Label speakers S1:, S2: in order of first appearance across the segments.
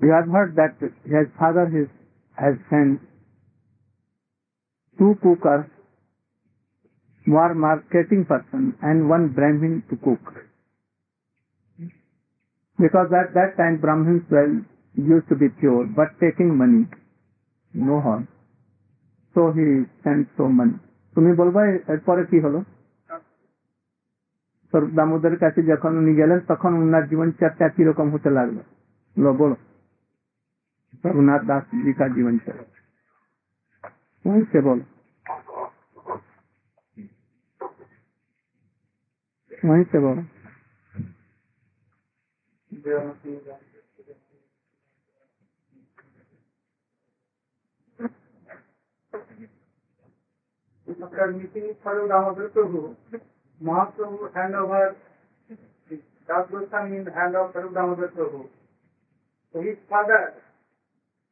S1: You have heard that his father has sent 2 cookers, 1 marketing person and 1 Brahmin to cook. Because at that time Brahmins used to be pure, but taking money, no harm. So he sent so money. তুমি বলবা এরপরে কি হলো? স্বরূপ দামোদরের কাছে যখন উনি গেলেন তখন উনার জীবন চর্চা কিরকম হতে লাগলো বলো। रघुनाथ दास जी का जीवन चल वहीं से बोलो, वहीं से बोलो।
S2: After meeting Swami Damodar Prabhu, Mahaprabhu hand over Das Goswami in the hand of Swami Damodar Prabhu. So his father,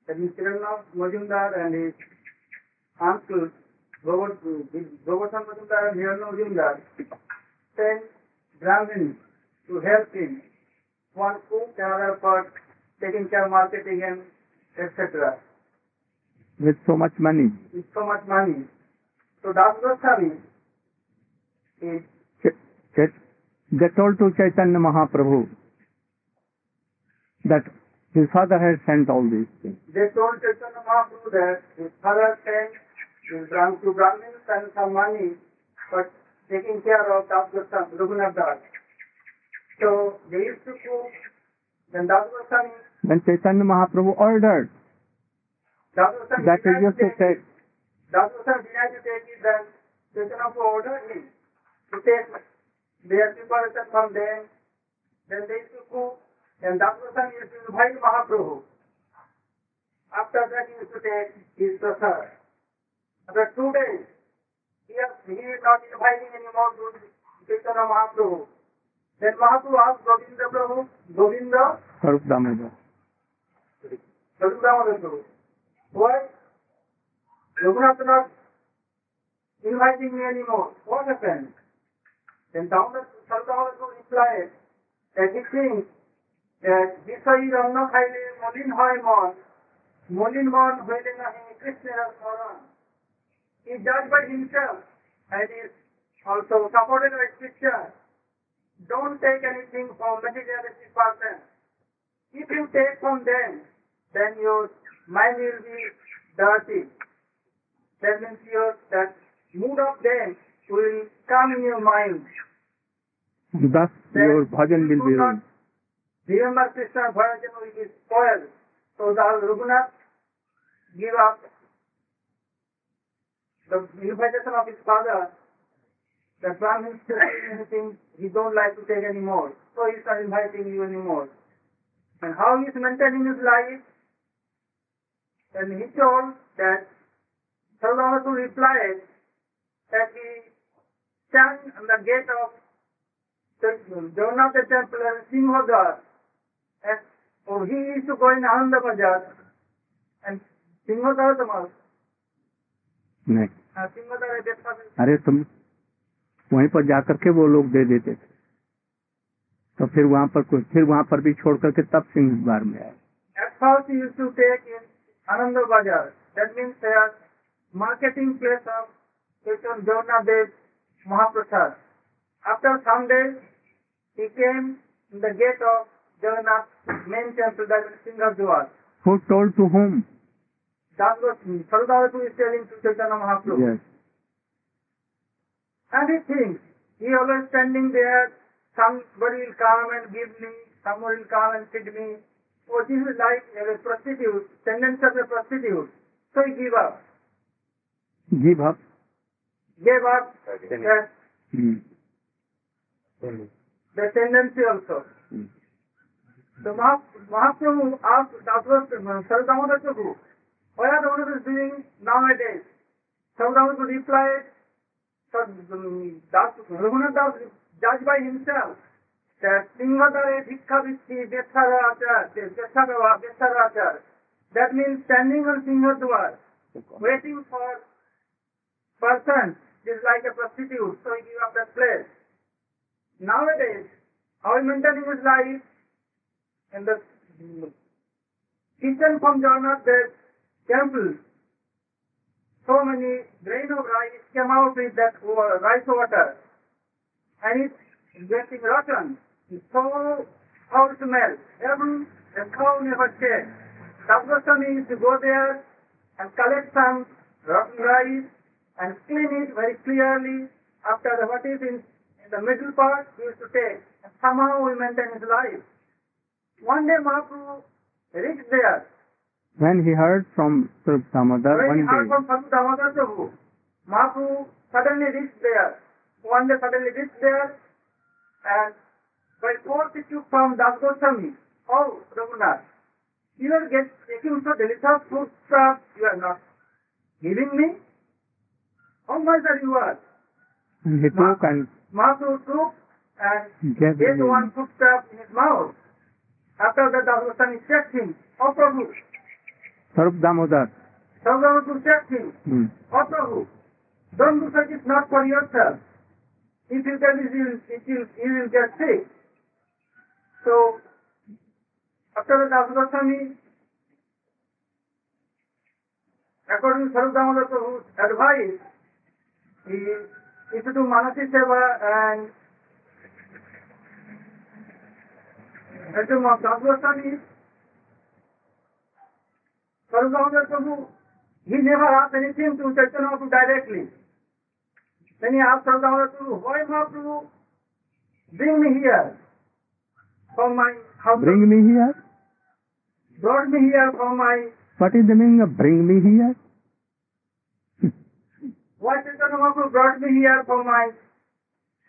S2: that is Chiranath Majumdar, and his uncle, Govardhan Majumdar and Hirana Majumdar, sent Brahmins to help him. One cook, another for taking care of marketing and etc.
S1: With so much money.
S2: With so much money. So Das Goswami is...
S1: They told to Chaitanya Mahaprabhu that his father had sent all these things.
S2: They told Chaitanya Mahaprabhu that his father sent to Brahmins and some money for taking care of Das Goswami, Raghunath Das. So they used to cook, then Das Goswami...
S1: Then Chaitanya Mahaprabhu ordered that he used to take...
S2: Das Goswami denied to take it, then Chaitanya Mahaprabhu ordered him to take their preparation from them. Then they used to cook, and Das Goswami used to invite Mahaprabhu. After that he used to take his prasad. After 2 days, he is not inviting anymore to Chaitanya Mahaprabhu. Then Mahaprabhu asked Govinda Prabhu, Govinda,
S1: Swarup Damodar
S2: Prabhu, why Raghunath not inviting me anymore? What happened? Then Swarup Damodar replied that he thinks that Bishoyi অন্ন খাইলে মলিন হয় মন, মলিন মন হইলে নাহি কৃষ্ণের স্মরণ. He judged by himself and is also supported by scripture. Don't take anything from materialistic person. If you take from them, then your mind will be dirty. That means that mood of them will come in your mind.
S1: Thus your bhajan will be ruined.
S2: Remember Krishna, bhajan will be spoiled. So the Raghunath give up the invitation of his father. The Brahmins to take anything he don't like to take anymore. So he's not inviting you anymore. And how he is maintaining his life? And he told that Sarvamatu replied that he stand on the gate of Jagannath temple and Sinhodar, and he used to go in Ananda Bazaar and Sinhodar Tamas.
S1: नहीं,
S2: Sinhodar is
S1: अरे तुम वहीं पर जाकर के वो लोग दे देते थे, तो फिर वहाँ पर भी छोड़ करके तब सिंह द्वार में आए.
S2: At first he used to take in Ananda Bazaar. That means there marketing place of Jagannath Dev Mahaprasad. After some days, he came in the gate of Jagannath main temple, that is Singhadwar.
S1: Who told to whom?
S2: That was Sarvadavatu is telling to Chaitanya Mahaprabhu.
S1: Yes.
S2: And he thinks, he always standing there, somebody will come and give me, someone will come and feed me. Oh, this is like a prostitute, tendency of a prostitute. So he gave up.
S1: Give up?
S2: Gave up. Yes. The tendency also. So Mahaprabhu asked Sarvadamodar Prabhu, what are the Damodar doing nowadays? Sarvadamodar replied, Raghunath Das judged by himself that Singhadare Bhikkha Vitti Besarachar. That means standing on Singhadwar, waiting for person is like a prostitute, so he gave up that place. Nowadays, how he maintaining his life in the returned from Jagannath temple, so many grain of rice came out with that rice water, and it's getting rotten. It's so foul smell. Even a cow never tastes. Goswami used to go there and collect some rotten rice and clean it very clearly. After what is in the middle part, he used to take. And somehow he maintained his life. One day Mahaprabhu reached there.
S1: When he heard from Swarup Damodar,
S2: When
S1: one
S2: he heard
S1: day,
S2: from Swarup Damodar Prabhu, Mahaprabhu suddenly reached there. One day suddenly reached there, and by force he took from Das Goswami, "Oh, Raghunath, you are taking so delicious food stuff, you are not giving me? How much are you are?"
S1: and he took and
S2: Mahaprabhu took and
S1: gave
S2: ate
S1: him.
S2: one food stuff in his mouth. After that, Das Goswami checked him. "Oh, Prabhu."
S1: Swarup Damodar.
S2: Prabhu checked him.
S1: Hmm.
S2: "Oh, Prabhu, don't do such, it's not for yourself. If you get this, you will get sick." So, after the Das Goswami, according to Swarup Damodar Prabhu's advice, he used to do Manasi Seva and to Das Goswami, Swarup Damodar Prabhu, he never asked anything to Chaitanya Mahaprabhu directly. Then he asked Swarup Damodar Prabhu, "Why Mahaprabhu, bring me here from my house."
S1: Bring me here?
S2: Brought me here from my...
S1: What is the meaning of bring me here?
S2: Why Chaitanya Mahaprabhu brought me here from my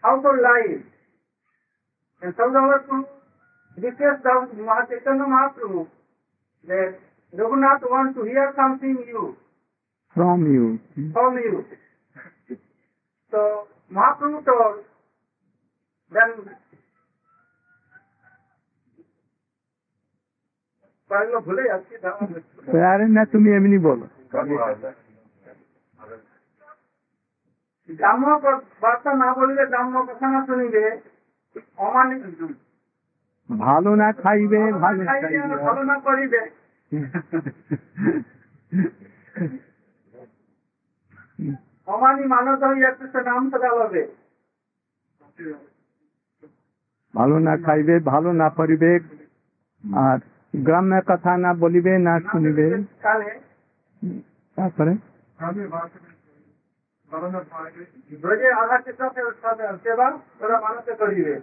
S2: household life? And Swarup Damodar Prabhu requested Chaitanya Mahaprabhu that Raghunath wants to hear something
S1: From you.
S2: from you. So Mahaprabhu told, then ভুলে যাচ্ছি
S1: আরে না, তুমি এমনি বলো।
S2: গ্রাম্য বার্তা না বললে গ্রাম্য কথা না শুনিবে, অমানিত
S1: ভালো না খাইবে, ভালো
S2: খাইবে
S1: খাইবে।
S2: ভালো না করিবে, অমানি মানত হইয়া কৃষ্ণ নাম সদা লবে।
S1: ভালো না খাইবে, ভালো না পরিবে, আর গ্রামের কথা না বলিবে, না শুনিবে।
S2: কালে
S1: তারপরে
S2: ব্রজে আধা কৃষ্ণ সেবা তোরা মানুষে করিবে।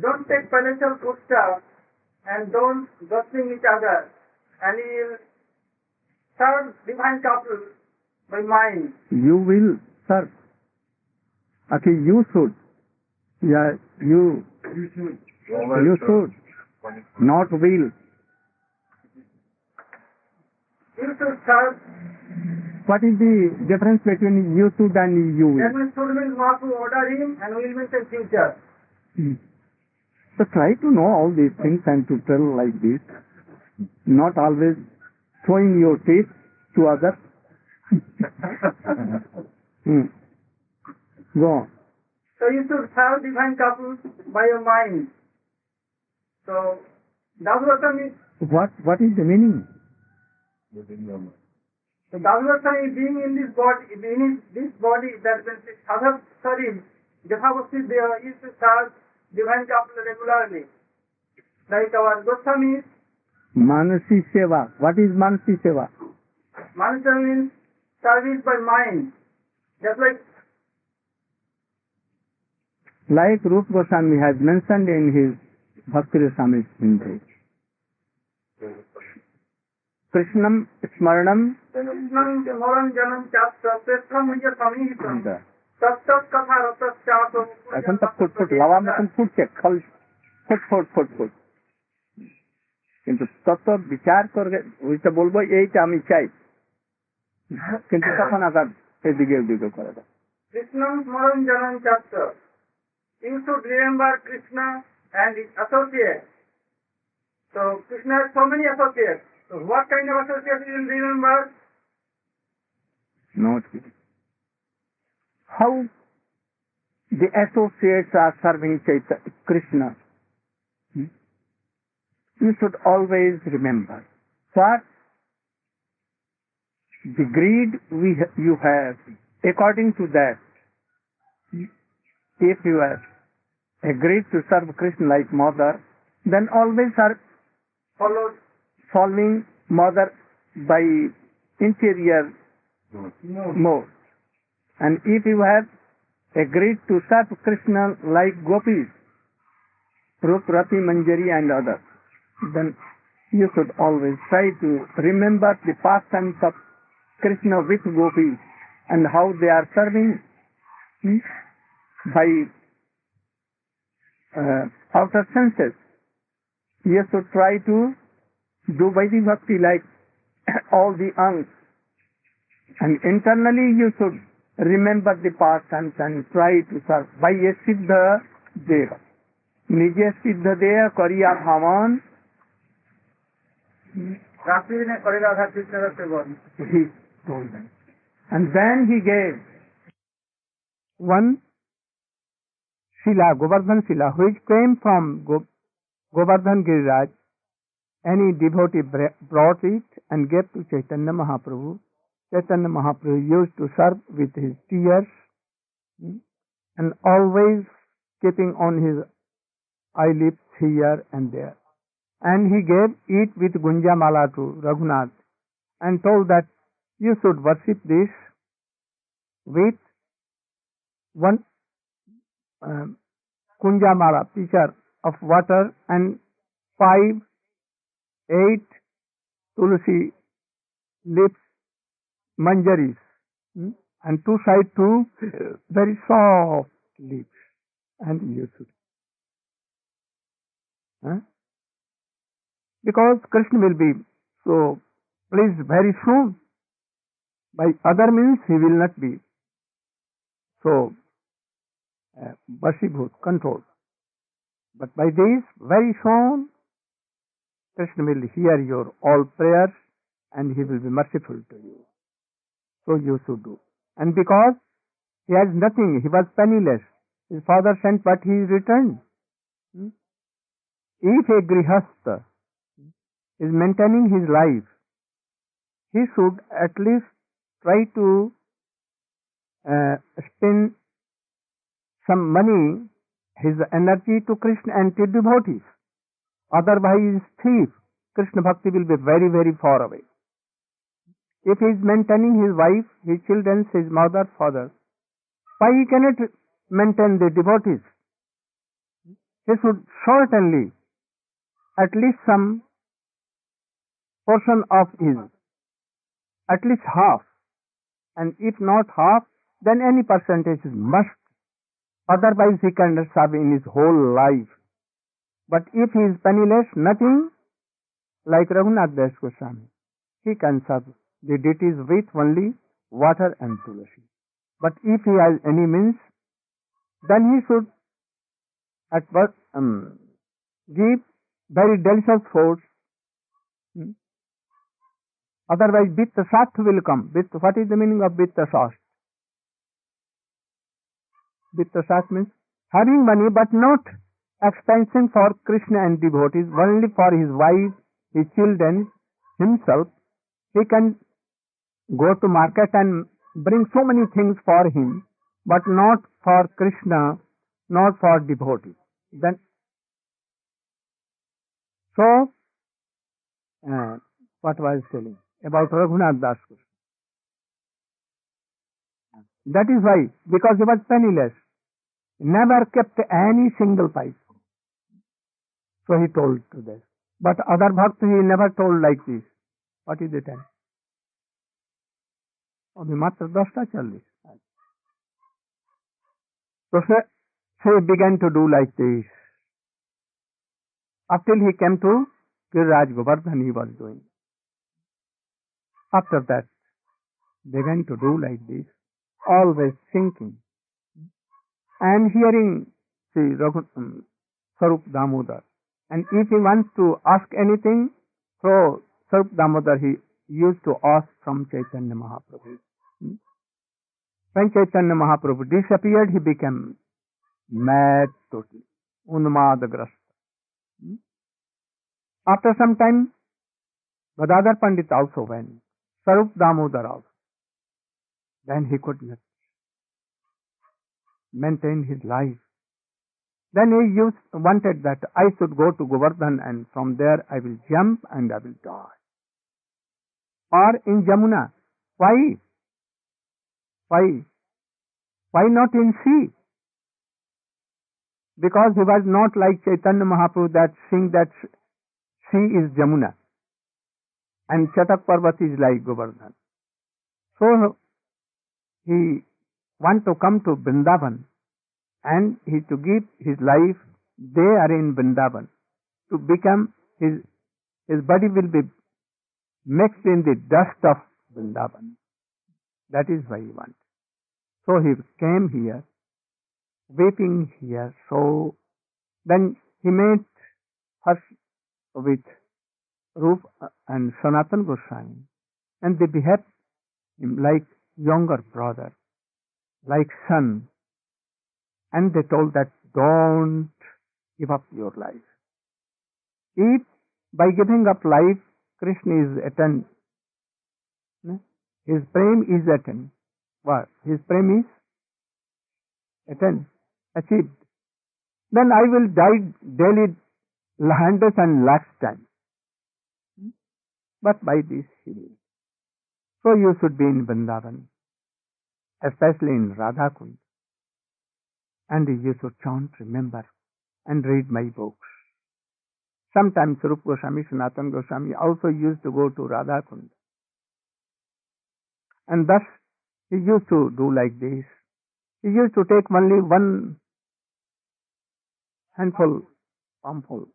S2: Don't take financial food stuff and don't gossiping each other, and you will serve divine couple by mind.
S1: You will serve. Okay, you should. Yeah, you should. Not will.
S2: You should serve.
S1: What is the difference between you should and you will?
S2: That means should means Mahaprabhu order him and will means in future.
S1: So try to know all these things and to tell like this. Not always showing your teeth to others. Go on.
S2: So you should serve divine couple by your mind. So Das Goswami,
S1: What is the meaning?
S2: so Das Goswami being in this body, that means other Sarim, Japhavasti, they used to serve divine couple regularly. Like our Goswamis,
S1: Manasi Seva. What is Manasi Seva?
S2: Manasa means service by mind. Just
S1: Like Rup Goswami has mentioned in his Bhakti Rasamrita Sindhu. Krishnam Smaranam
S2: Krishnam Moran Janam Chapta, Krishnam Nija Samihitam, Tattat Katha Ratas Chapta.
S1: এখন তো ফুটফুট lava মতন ফুটছে, ফল foot. কিন্তু তত বিচার করে ওইটা বলবো এইটা আমি চাই, কিন্তু তখন আবার এদিকে ওদিকে করে দেয়।
S2: Krishnam Moran Janam Chapta. You should remember Krishna and his associates. So Krishna has so many associates. So what kind of associates you will remember?
S1: Not how the associates are serving Krishna. You should always remember. what the greed you have, according to that, if you are agreed to serve Krishna like mother, then always are following mother by interior mode. And if you have agreed to serve Krishna like gopis, Rup, Rati, Manjari and others, then you should always try to remember the pastimes of Krishna with gopis and how they are serving by outer senses. You should try to do Vaidhi Bhakti like all the angs. And internally you should remember the pastimes and try to serve by a Siddha Deha. Nije Siddha Deha Kariya Bhavan. He told them. And then he gave one Shila, Govardhan Shila, which came from Govardhan Giriraj. Any devotee brought it and gave to Chaitanya Mahaprabhu. Chaitanya Mahaprabhu used to serve with his tears and always keeping on his eyelids here and there. And he gave it with Gunjamala to Raghunath and told that you should worship this with one Kunjamala, pitcher of water and 5, 8 tulsi leaves, manjaris, and 2 side 2 very soft leaves, and you should. Because Krishna will be so pleased very soon. By other means he will not be so Vashibhut, controlled. But by this, very soon, Krishna will hear your all prayers and he will be merciful to you. So you should do. And because he has nothing, he was penniless. His father sent, but he returned. If a grihastha is maintaining his life, he should at least try to spend some money, his energy to Krishna and to devotees. Otherwise, thief, Krishna Bhakti will be very, very far away. If he is maintaining his wife, his children, his mother, father, why he cannot maintain the devotees? He should certainly at least some portion of his, at least half, and if not half, then any percentage must. Otherwise he cannot serve in his whole life. But if he is penniless, nothing, like Raghunath Das Goswami, he can serve the deities with only water and tulasi. But if he has any means, then he should at first give very delicious foods. Otherwise, Vitta Sastha will come. What is the meaning of Vitta Sastha? Vitta Sastha means having money but not expension for Krishna and devotees, only for his wife, his children, himself. He can go to market and bring so many things for him, but not for Krishna, not for devotees. Then, so, what was I telling about Raghunath Das Goswami? That is why, because he was penniless, never kept any single pipe. So he told to this. But other bhaktas he never told like this. What is the time? अभी मात्र 10टा चल रही. So he began to do like this. Up till he came to Giriraj Govardhan, he was doing. After that, began to do like this, always thinking and hearing Sarup Damodar. And if he wants to ask anything, so Sarup Damodar he used to ask from Chaitanya Mahaprabhu. When Chaitanya Mahaprabhu disappeared, he became mad totally, Unmadagrasta. After some time, Gadadhar Pandit also went. Sarup Damodar also. Then he could not maintain his life. Then he wanted that I should go to Govardhan and from there I will jump and I will die. Or in Jamuna. Why? Why? Why not in sea? Because he was not like Chaitanya Mahaprabhu that sing that sea is Jamuna and Chatak Parvat is like Govardhan. So he want to come to Vrindavan and he to give his life there in Vrindavan to become his body will be mixed in the dust of Vrindavan. That is why he wants. So he came here, weeping here. So then he met first with Rup and Sanatan Goswami, and they behaved him like younger brother, like son, and they told that don't give up your life. If by giving up life, Krishna is attained, his prem is attained. What? His prem is attained, achieved. Then I will die daily hundreds and lakhs times. But by this he will. So you should be in Vrindavan, especially in Radhakund. And you should chant, remember, and read my books. Sometimes Rupa Goswami, Sanatana Goswami also used to go to Radhakund. And thus he used to do like this. He used to take only one handful, palmful,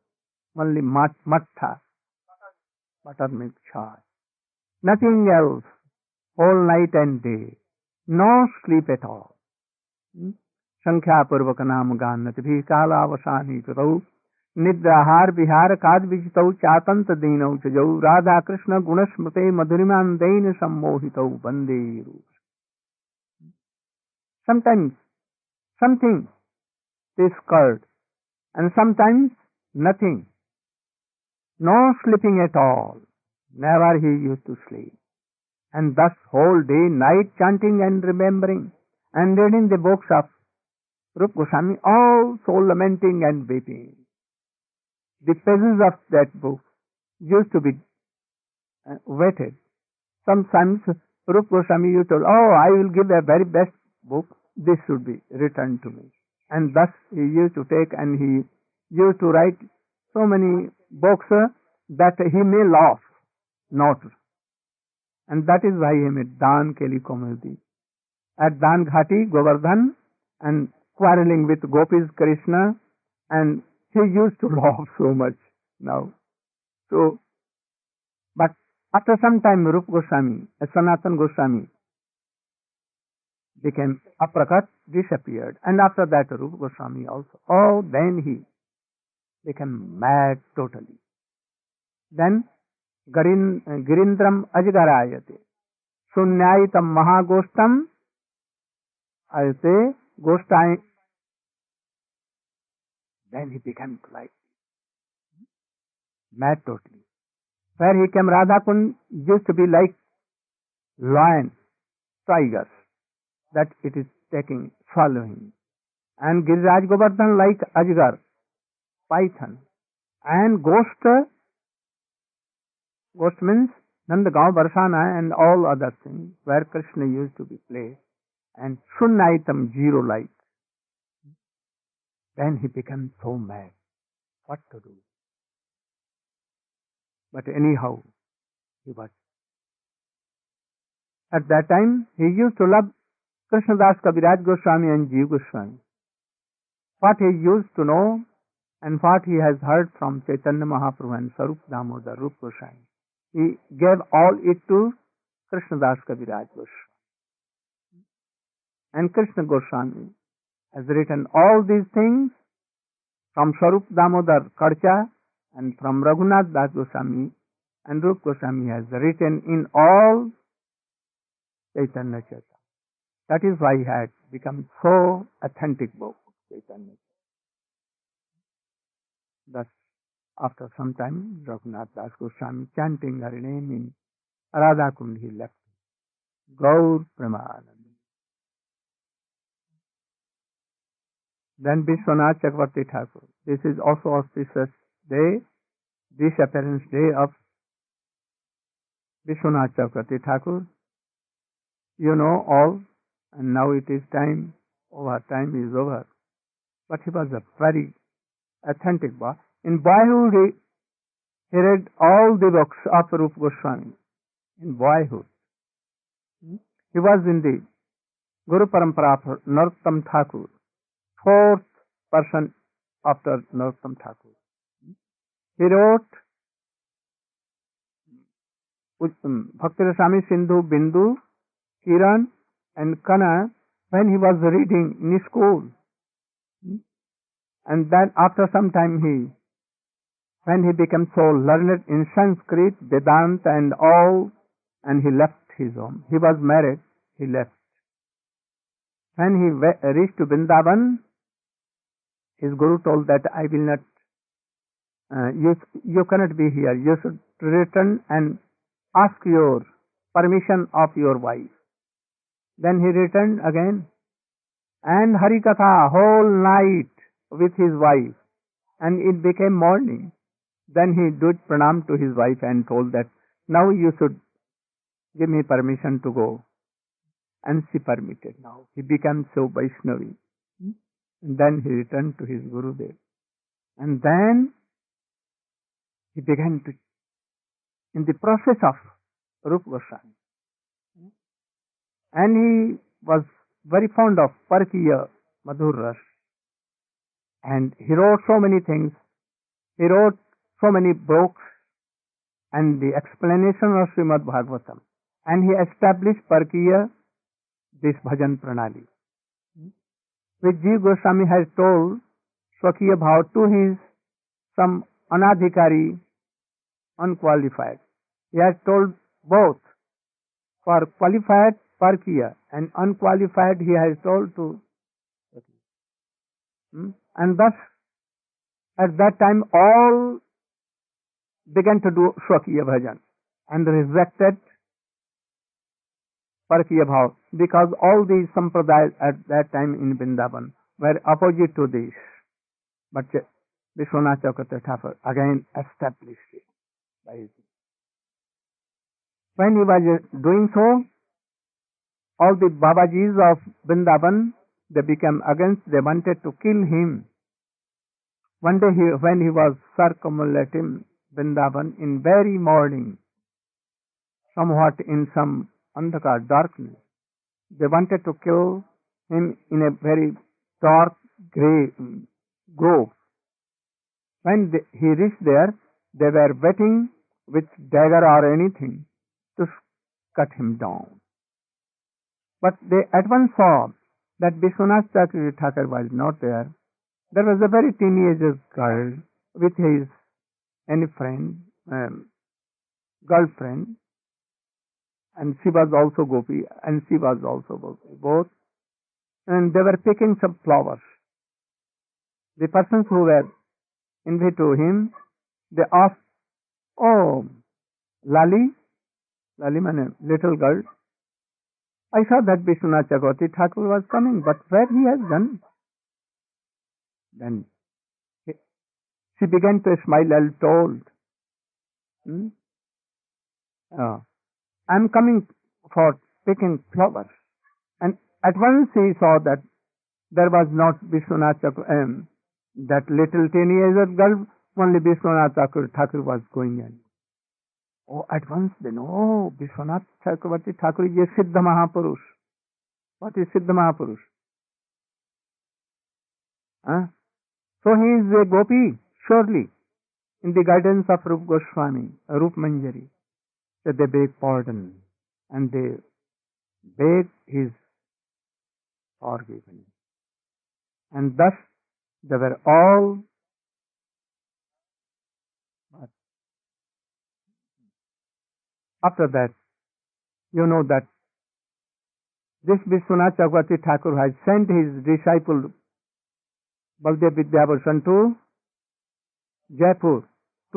S1: only mattha, buttermilk chai. Nothing else, whole night and day. No sleep at all. Sankhya Purvaka Nam Ganati Bhi Kala Avasani Kutau Nidrahar Vihar Kad Vijitau Chatanta Dinau Chajau Radha Krishna Gunasmrte Madhuriman Dain Sammohitau Bande. Sometimes something is curd and sometimes nothing. No sleeping at all. Never he used to sleep. And thus whole day, night chanting and remembering and reading the books of Rupa Goswami, all so lamenting and weeping. The pages of that book used to be wetted. Sometimes Rupa Goswami used to, I will give the very best book, this should be returned to me. And thus he used to take and he used to write so many books that he may laugh, not. And that is why he made Dan Keli Komedi. At Dan Ghati, Govardhan, and quarreling with Gopis Krishna, and he used to laugh so much now. So, but after some time, Rupa Goswami, Sanatana Goswami, became aprakat, disappeared. And after that, Rupa Goswami also. Then he became mad totally. Then Girindram Ajgarayate. Sunyaitam Mahagostam Ayate Gostai. Then he became like mad totally. Where he came, Radhakund used to be like lion, tigers, that it is taking, swallowing. And Giriraj Govardhan like Ajgar, python. And ghost means Nandagaon, Barsana and all other things where Krishna used to be played. And Sunnaitam, zero light. Then he became so mad. What to do? But anyhow, he was. At that time, he used to love Krishnadas Kaviraj Goswami and Jeev Goswami. What he used to know and what he has heard from Chaitanya Mahaprabhu and Sarup Damodar, Rupa Goswami, he gave all it to Krishnadas Kaviraj Goswami. And Krishna Goswami has written all these things from Sarup Damodar Karcha and from Raghunath Das Goswami, and Rupa Goswami has written in all Chaitanya Chaitanya. That is why he had become so authentic book, Chaitanya. Thus, After some time, Raghunath Das Goswami chanting her name in Radha Kund, he left. Gaur Premanand. Then Vishwanath Chakravarti Thakur. This is also auspicious day, disappearance day of Vishwanath Chakravarti Thakur. You know all, and now it is time, time is over. But he was a very authentic boy. In boyhood, he read all the books of Rupa Goswami. In boyhood. He was in the Guru Parampara of Narottam Thakur, fourth person after Narottam Thakur. He wrote Bhakti Rasami Sindhu, Bindu, Kiran and Kana when he was reading in school. And then after some time when he became so learned in Sanskrit, Vedanta and all, and he left his home. He was married, he left. When he reached to Vrindavan, his Guru told that I will not, you cannot be here. You should return and ask your permission of your wife. Then he returned again and Harikatha whole night with his wife, and it became morning. Then he did pranam to his wife and told that now you should give me permission to go. And she permitted now. He became so Vaishnavi. And then he returned to his Gurudev. And then he began to, in the process of Rupa Goswami. And he was very fond of Parkiya Madhur Ras. And he wrote so many things. He wrote so many books and the explanation of Srimad Bhagavatam. And he established Parkiya, this bhajan pranali, which Jiva Goswami has told Swakiya Bhav to his some anadhikari, unqualified. He has told both. For qualified Parkiya and unqualified he has told to. And thus at that time all began to do Swakiya bhajan and rejected Parkiya Bhav, because all these sampradayas at that time in Vrindavan were opposite to this. But Vishwanath Chakravarti Thakur again established it by his. When he was doing so, all the Babajis of Vrindavan, they became against, they wanted to kill him. One day when he was circumambulating Vrindavan in very morning, somewhat in some andhakar, darkness, they wanted to kill him in a very dark grey grove. When he reached there, they were waiting with dagger or anything to cut him down. But they at once saw that Vishwanath Chakravarti Thakur was not there. There was a very teenage girl with his girlfriend, and she was also Gopi, and she was also Gopi, both. And they were picking some flowers. The persons who were invited to him, they asked, "Oh, Lali means little girl, I saw that Vishwanath Chakravarti Thakur was coming, but where he has gone?" Then she began to smile and told, "I'm coming for picking flowers." And at once he saw that there was not Vishwanath Chakravarti, that little teenager girl, only Vishwanath Thakur was going in. Oh, at once they know, Vishwanath Chakravarti Thakur is a Siddha Mahapurush. What is Siddha Mahapurush? So he is a Gopi, surely, in the guidance of Rupa Goswami, Rupa Manjari. So they beg pardon and they beg his forgiveness. And thus they were all. But after that, you know that this Vishwanath Chakravarti Thakur has sent his disciple Baldev Vidyabhushan to Jaipur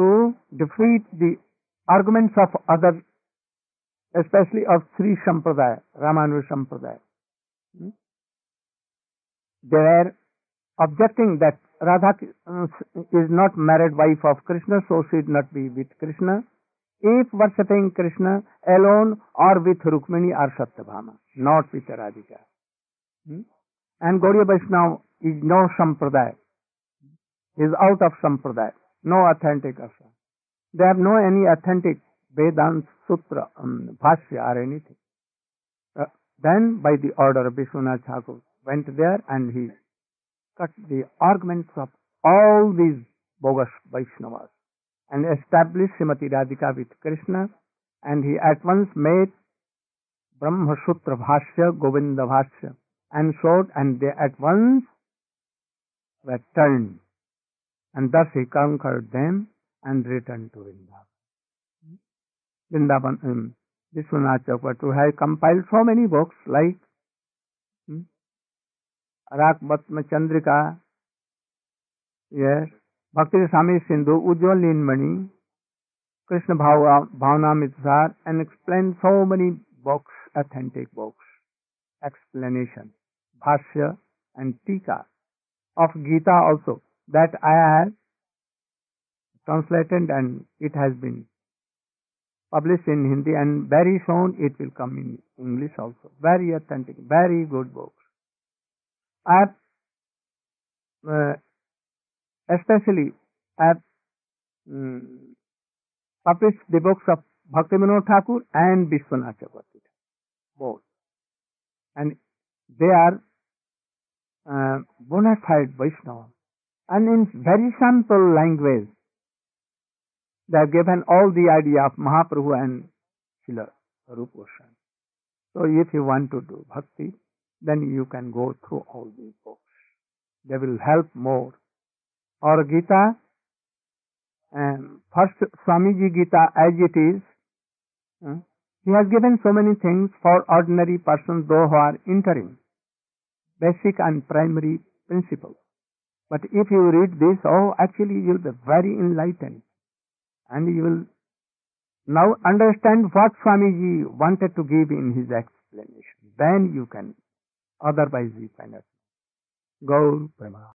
S1: to defeat the arguments of others, especially of Sri Sampradaya, Ramanuja Sampradaya. They were objecting that Radha is not married wife of Krishna, so she should not be with Krishna. If worshipping Krishna alone or with Rukmini or Satyabhama, not with Radhika. And Gaudiya Vaishnava is no Sampradaya, is out of Sampradaya, no authentic ashram. They have no any authentic Vedanta Sutra, Bhashya or anything. Then by the order of Vishwanath Thakur went there and he cut the arguments of all these bogus Vaishnavas and established Srimati Radhika with Krishna, and he at once made Brahma Sutra Bhashya, Govinda Bhashya, and showed, and they at once were turned, and thus he conquered them and returned to Vrindavan. Vrindavan, Vishwanath Chakravarti has compiled so many books like Rakmatma Chandrika, yes, Bhakti Sami Sindhu, Ujjwal Nilmani, Krishna Bhavnamritsar, and explained so many books, authentic books, explanation, Bhashya and Tika of Gita also, that I have translated and it has been published in Hindi, and very soon it will come in English also. Very authentic, very good books. I have especially published the books of Bhaktivinoda Thakur and Vishwanath Chakravarti, both. And they are bona fide Vaishnava. And in very simple language, they have given all the idea of Mahaprabhu and Srila Rupa Goswami. So if you want to do bhakti, then you can go through all these books. They will help more. Or Gita, first Swamiji Gita as it is, he has given so many things for ordinary persons, those who are entering, basic and primary principles. But if you read this, actually you will be very enlightened. And you will now understand what Swamiji wanted to give in his explanation. Then you can, otherwise you cannot. Gaur Prema.